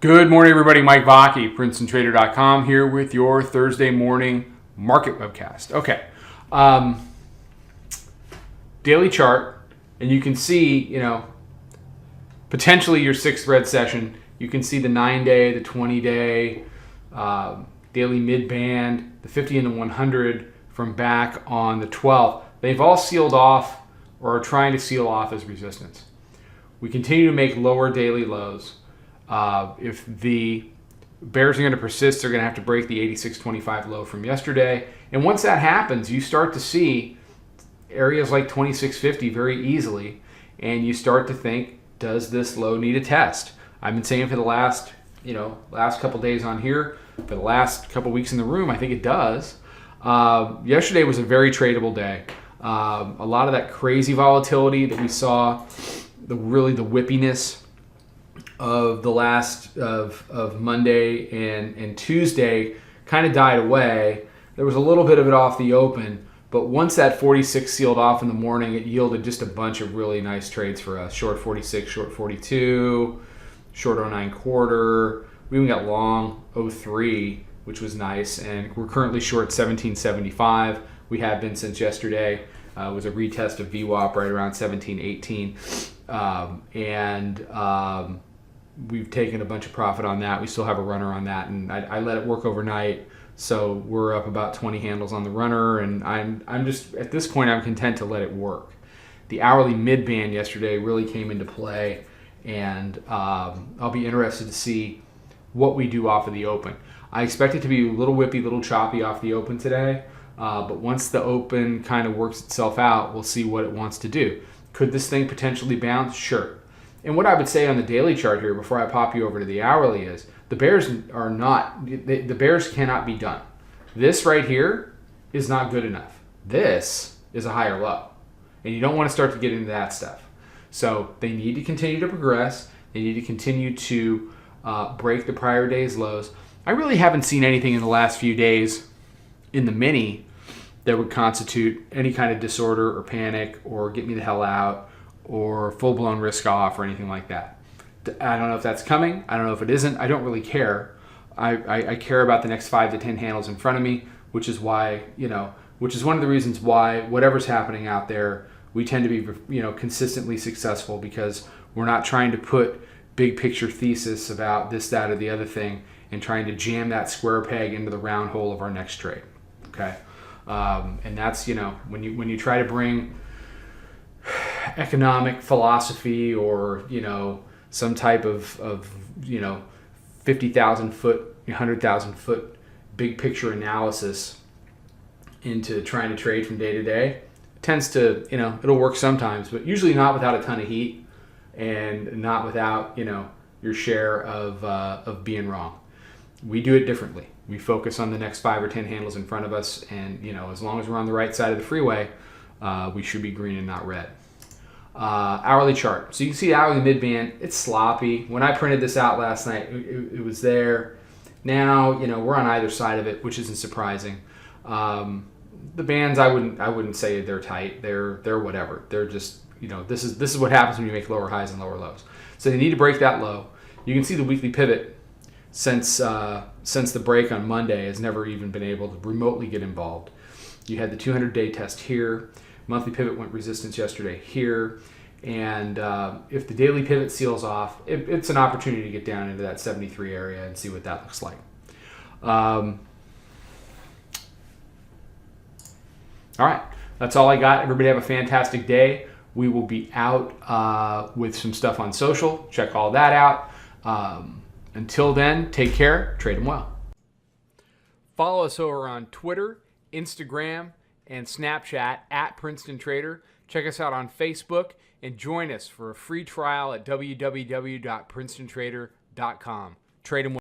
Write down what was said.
Good morning, everybody. Mike Vacchi, Princetontrader.com, here with your Thursday morning market webcast. Okay, daily chart, and you can see, potentially your sixth red session. You can see the 9-day, the 20-day, daily mid-band, the 50 and the 100 from back on the 12th. They've all sealed off or are trying to seal off as resistance. We continue to make lower daily lows. If the bears are going to persist, they're going to have to break the 86.25 low from yesterday. And once that happens, you start to see areas like 26.50 very easily, and you start to think, does this low need a test? I've been saying for the last couple days on here, for the last couple weeks in the room, I think it does. Yesterday was a very tradable day. A lot of that crazy volatility that we saw, the whippiness of the last of Monday and Tuesday kind of died away. There was a little bit of it off the open, but once that 46 sealed off in the morning, it yielded just a bunch of really nice trades for us. Short 46, short 42, short 09 quarter. We even got long 03, which was nice, and we're currently short 1775. We have been since yesterday. It was a retest of VWAP right around 1718, and we've taken a bunch of profit on that. We still have a runner on that, and I let it work overnight, so we're up about 20 handles on the runner, and I'm just, at this point, I'm content to let it work. The hourly mid-band yesterday really came into play, and I'll be interested to see what we do off of the open. I expect it to be a little whippy, little choppy off the open today, but once the open kind of works itself out, we'll see what it wants to do. Could this thing potentially bounce? Sure. And what I would say on the daily chart here before I pop you over to the hourly is the bears are not, the bears cannot be done. This right here is not good enough. This is a higher low. And you don't want to start to get into that stuff. So they need to continue to progress. They need to continue to break the prior day's lows. I really haven't seen anything in the last few days in the mini that would constitute any kind of disorder or panic or get me the hell out or full-blown risk off or anything like that. I don't know if that's coming. I don't know if it isn't. I don't really care. I care about the next 5 to 10 handles in front of me, which is why, which is one of the reasons why whatever's happening out there, we tend to be, consistently successful, because we're not trying to put big picture thesis about this, that, or the other thing and trying to jam that square peg into the round hole of our next trade. Okay. And that's, when you try to bring economic philosophy or some type of 50,000 foot, 100,000 foot big picture analysis into trying to trade from day to day, it tends to, it'll work sometimes, but usually not without a ton of heat and not without your share of being wrong. We do it differently. We focus on the next 5 or 10 handles in front of us, and as long as we're on the right side of the freeway, we should be green and not red. Hourly chart. So you can see the hourly mid-band. It's sloppy. When I printed this out last night, it was there. Now, we're on either side of it, which isn't surprising. The bands, I wouldn't say they're tight. They're whatever. They're just, this is what happens when you make lower highs and lower lows. So they need to break that low. You can see the weekly pivot since the break on Monday has never even been able to remotely get involved. You had the 200-day test here. Monthly pivot went resistance yesterday here. And if the daily pivot seals off, it's an opportunity to get down into that 73 area and see what that looks like. All right, that's all I got. Everybody have a fantastic day. We will be out with some stuff on social. Check all that out. Until then, take care. Trade them well. Follow us over on Twitter, Instagram, and Snapchat at Princeton Trader. Check us out on Facebook and join us for a free trial at www.princetontrader.com. Trade them well.